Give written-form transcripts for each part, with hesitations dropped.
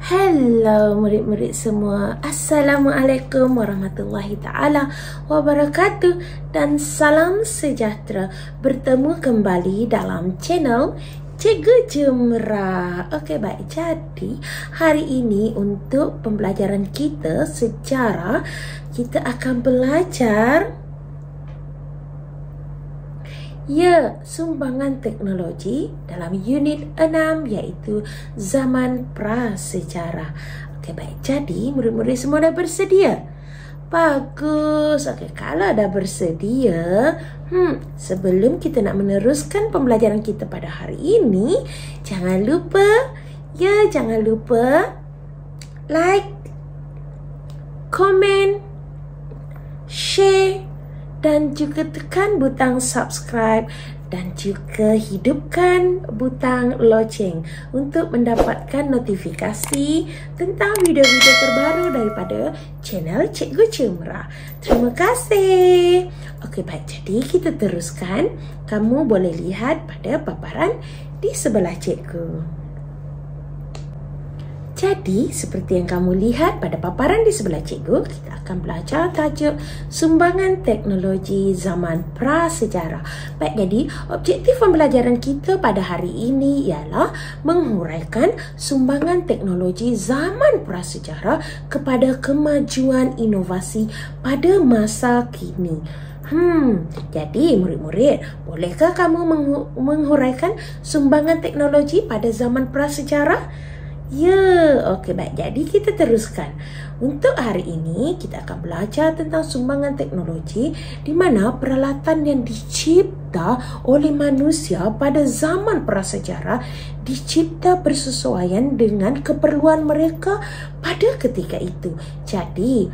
Hello murid-murid semua. Assalamualaikum warahmatullahi ta'ala wabarakatuh dan salam sejahtera. Bertemu kembali dalam channel Cikgu Jemrah. Okey, baik. Jadi hari ini untuk pembelajaran kita sejarah, kita akan belajar sumbangan teknologi dalam unit 6 iaitu zaman prasejarah. Okey, baik. Jadi murid-murid semua dah bersedia? Bagus. Okey, kalau dah bersedia, sebelum kita nak meneruskan pembelajaran kita pada hari ini, jangan lupa like, komen, share dan juga tekan butang subscribe dan juga hidupkan butang loceng untuk mendapatkan notifikasi tentang video-video terbaru daripada channel Cikgu Jemrah. Terima kasih. Okey, baik. Jadi kita teruskan. Kamu boleh lihat pada paparan di sebelah cikgu. Jadi, seperti yang kamu lihat pada paparan di sebelah cikgu, kita akan belajar tajuk sumbangan teknologi zaman prasejarah. Baik, jadi objektif pembelajaran kita pada hari ini ialah menghuraikan sumbangan teknologi zaman prasejarah kepada kemajuan inovasi pada masa kini. Jadi murid-murid, bolehkah kamu menghuraikan sumbangan teknologi pada zaman prasejarah? Okey, baik. Jadi kita teruskan. Untuk hari ini kita akan belajar tentang sumbangan teknologi di mana peralatan yang dicipta oleh manusia pada zaman prasejarah dicipta bersesuaian dengan keperluan mereka pada ketika itu. Jadi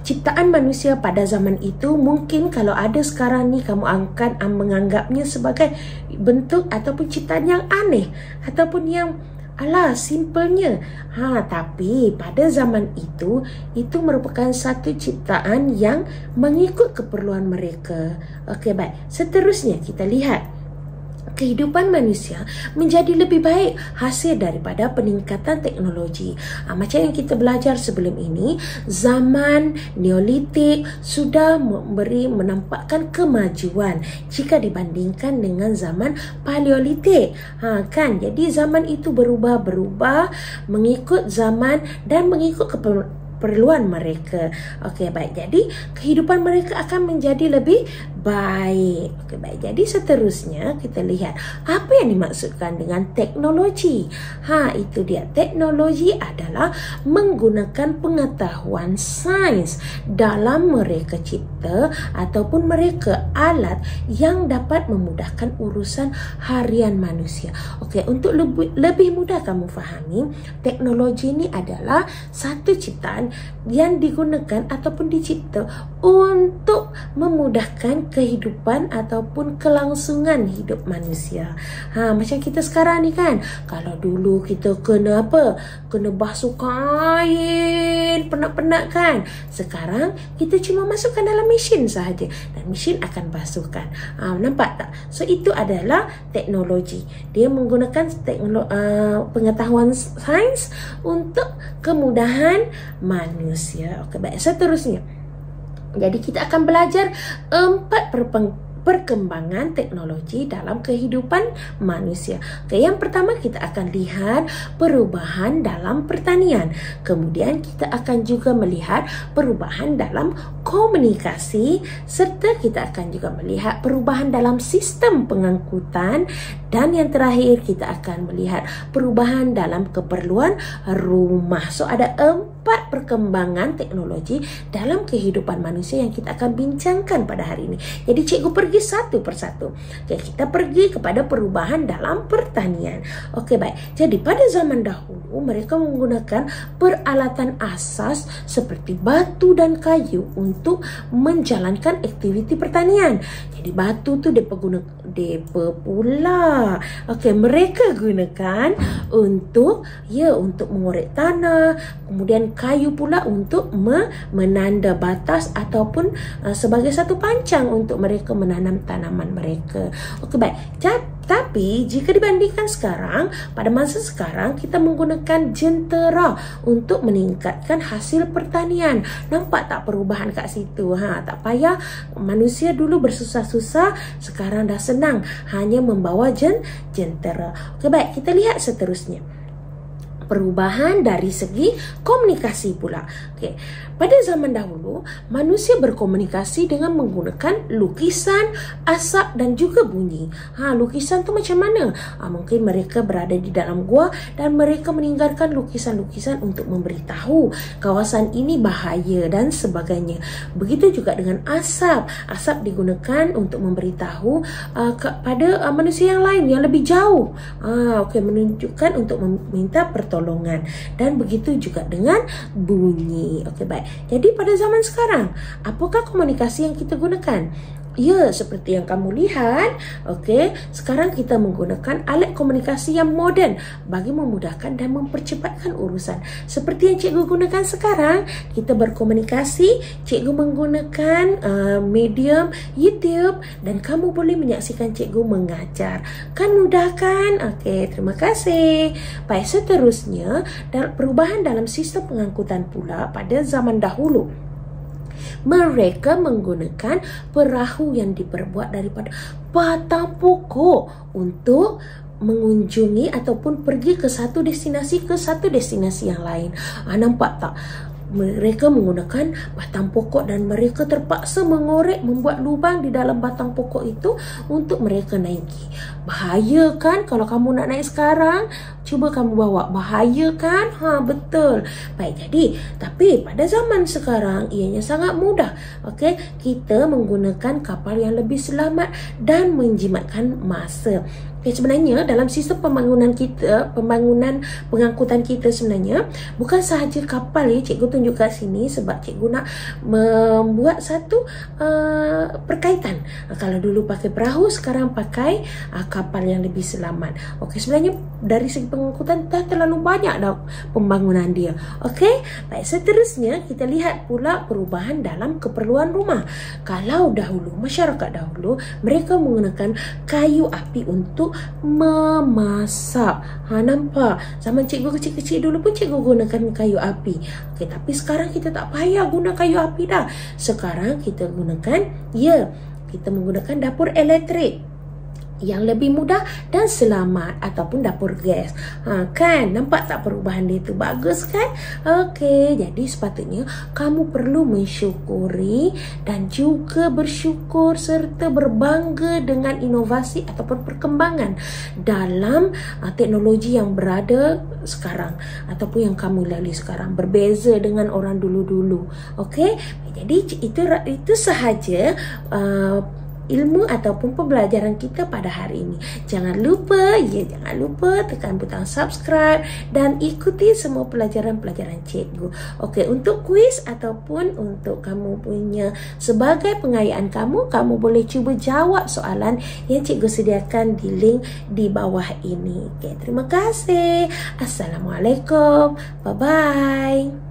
ciptaan manusia pada zaman itu mungkin kalau ada sekarang ni kamu akan menganggapnya sebagai bentuk ataupun ciptaan yang aneh ataupun yang simpelnya. Tapi pada zaman itu merupakan satu ciptaan yang mengikut keperluan mereka. Okey, baik. Seterusnya kita lihat kehidupan manusia menjadi lebih baik hasil daripada peningkatan teknologi. Macam yang kita belajar sebelum ini, zaman Neolitik sudah menampakkan kemajuan jika dibandingkan dengan zaman Paleolitik. Kan? Jadi zaman itu berubah mengikut zaman dan mengikut keperluan mereka. Okey, baik. Jadi kehidupan mereka akan menjadi lebih baik. Okey, baik. Jadi seterusnya kita lihat apa yang dimaksudkan dengan teknologi. Itu dia. Teknologi adalah menggunakan pengetahuan sains dalam mereka cipta ataupun mereka alat yang dapat memudahkan urusan harian manusia. Okey, untuk lebih mudah kamu fahami, teknologi ini adalah satu ciptaan yang digunakan ataupun dicipta untuk memudahkan kehidupan ataupun kelangsungan hidup manusia. Macam kita sekarang ni kan, kalau dulu kita kena basuh kain penat-penat kan, sekarang kita cuma masukkan dalam mesin sahaja dan mesin akan basuhkan. Nampak tak? So itu adalah teknologi. Dia menggunakan pengetahuan sains untuk kemudahan manusia. Okey, baik. Seterusnya, jadi kita akan belajar 4 perkembangan teknologi dalam kehidupan manusia. Okey, yang pertama kita akan lihat perubahan dalam pertanian. Kemudian kita akan juga melihat perubahan dalam komunikasi serta kita akan juga melihat perubahan dalam sistem pengangkutan dan yang terakhir kita akan melihat perubahan dalam keperluan rumah. So ada 4 perkembangan teknologi dalam kehidupan manusia yang kita akan bincangkan pada hari ini. Jadi cikgu pergi satu persatu. Okey, kita pergi kepada perubahan dalam pertanian. Okey, baik. Jadi pada zaman dahulu mereka menggunakan peralatan asas seperti batu dan kayu untuk menjalankan aktiviti pertanian. Jadi batu tu mereka gunakan untuk mengorek tanah, kemudian kayu pula untuk menanda batas ataupun sebagai satu pancang untuk mereka menanam tanaman mereka. Okey, baik. Tetapi jika dibandingkan sekarang, pada masa sekarang kita menggunakan jentera untuk meningkatkan hasil pertanian. Nampak tak perubahan kat situ? Tak payah manusia dulu bersusah-susah, sekarang dah senang hanya membawa jentera. Okey, baik, kita lihat seterusnya. Perubahan dari segi komunikasi pula. Okey, pada zaman dahulu manusia berkomunikasi dengan menggunakan lukisan, asap dan juga bunyi. Lukisan tu macam mana? Mungkin mereka berada di dalam gua dan mereka meninggalkan lukisan-lukisan untuk memberitahu kawasan ini bahaya dan sebagainya. Begitu juga dengan asap. Asap digunakan untuk memberitahu kepada manusia yang lain yang lebih jauh. Okey, menunjukkan untuk meminta pertolongan. Dan begitu juga dengan bunyi. Okey, baik. Jadi pada zaman sekarang, apakah komunikasi yang kita gunakan? Ya, seperti yang kamu lihat, okey, sekarang kita menggunakan alat komunikasi yang moden bagi memudahkan dan mempercepatkan urusan. Seperti yang cikgu gunakan sekarang, kita berkomunikasi, cikgu menggunakan medium YouTube dan kamu boleh menyaksikan cikgu mengajar. Kan mudah kan? Okey, terima kasih. Baik, seterusnya, perubahan dalam sistem pengangkutan pula pada zaman dahulu. Mereka menggunakan perahu yang diperbuat daripada batang pokok untuk mengunjungi ataupun pergi ke satu destinasi yang lain. Nampak tak? Mereka menggunakan batang pokok dan mereka terpaksa mengorek, membuat lubang di dalam batang pokok itu untuk mereka naiki. Bahaya kan kalau kamu nak naik sekarang? Cuba kamu bawa. Bahaya kan? Betul. Baik, jadi tapi pada zaman sekarang ianya sangat mudah. Okey, kita menggunakan kapal yang lebih selamat dan menjimatkan masa. Okay, sebenarnya dalam sistem pembangunan pengangkutan kita sebenarnya bukan sahaja kapal ya, cikgu tunjuk kat sini sebab cikgu nak membuat satu perkaitan. Kalau dulu pakai perahu, sekarang pakai kapal yang lebih selamat. Okey, sebenarnya dari segi pengangkutan dah terlalu banyak dah pembangunan dia. Okey, baik, seterusnya kita lihat pula perubahan dalam keperluan rumah. Kalau dahulu, masyarakat dahulu mereka menggunakan kayu api untuk memasak. Nampak? Zaman cikgu kecil-kecil dulu pun cikgu gunakan kayu api. Okey, tapi sekarang kita tak payah guna kayu api dah. Sekarang kita gunakan, kita menggunakan dapur elektrik yang lebih mudah dan selamat ataupun dapur gas. Kan? Nampak tak perubahan dia tu? Bagus kan? Okey, jadi sepatutnya kamu perlu mensyukuri dan juga bersyukur serta berbangga dengan inovasi ataupun perkembangan dalam teknologi yang berada sekarang ataupun yang kamu lalui sekarang. Berbeza dengan orang dulu-dulu. Okey? Jadi itu sahaja ilmu ataupun pembelajaran kita pada hari ini. Jangan lupa tekan butang subscribe dan ikuti semua pelajaran-pelajaran cikgu. Okey, untuk kuis ataupun untuk kamu punya sebagai pengayaan kamu boleh cuba jawab soalan yang cikgu sediakan di link di bawah ini. Okey, terima kasih. Assalamualaikum. Bye-bye.